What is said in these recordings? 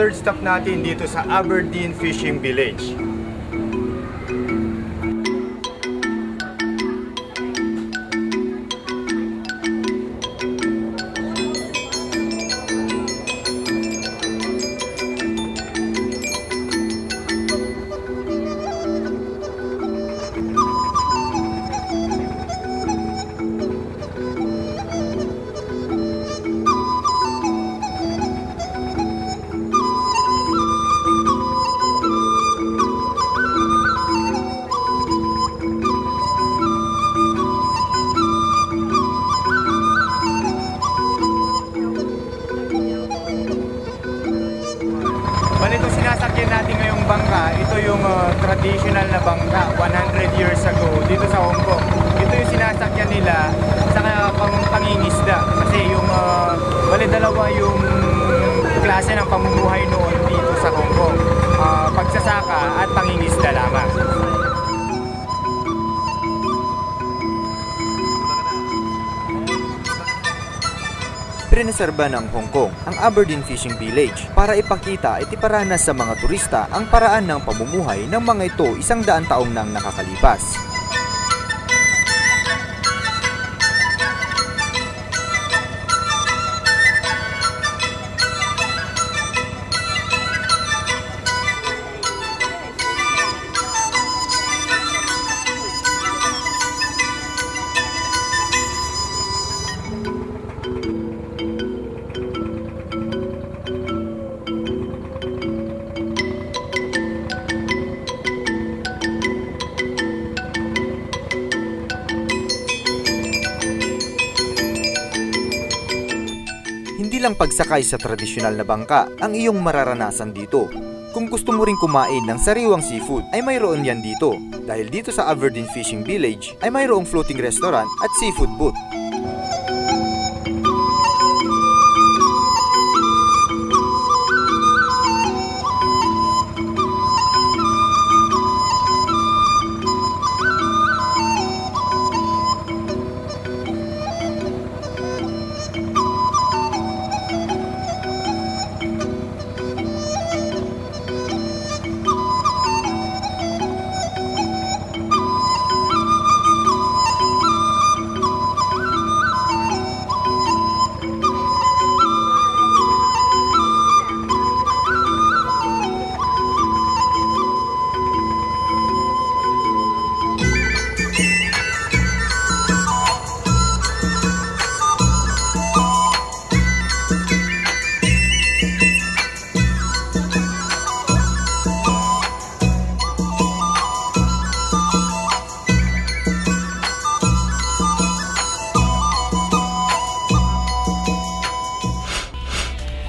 third stop natin dito sa Aberdeen Fishing Village. Itong sinasakyan natin ngayong bangka, ito yung traditional na bangka 100 years ago dito sa Hong Kong. Ito yung sinasakyan nila sa pangingisda kasi yung bali dalawa yung klase ng pamumuhay noon dito sa Hong Kong, pagsasaka at pangingisda lamang. Prineserba ng Hong Kong ang Aberdeen Fishing Village para ipakita at iparanas sa mga turista ang paraan ng pamumuhay ng mga ito 100 taong nang nakakalipas. Hindi lang pagsakay sa tradisyonal na bangka ang iyong mararanasan dito. Kung gusto mo ring kumain ng sariwang seafood ay mayroon yan dito. Dahil dito sa Aberdeen Fishing Village ay mayroong floating restaurant at seafood booth.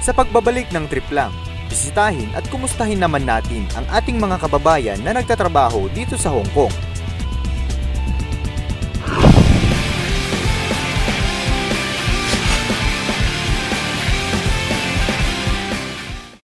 Sa pagbabalik ng trip lang, bisitahin at kumustahin naman natin ang ating mga kababayan na nagtatrabaho dito sa Hong Kong.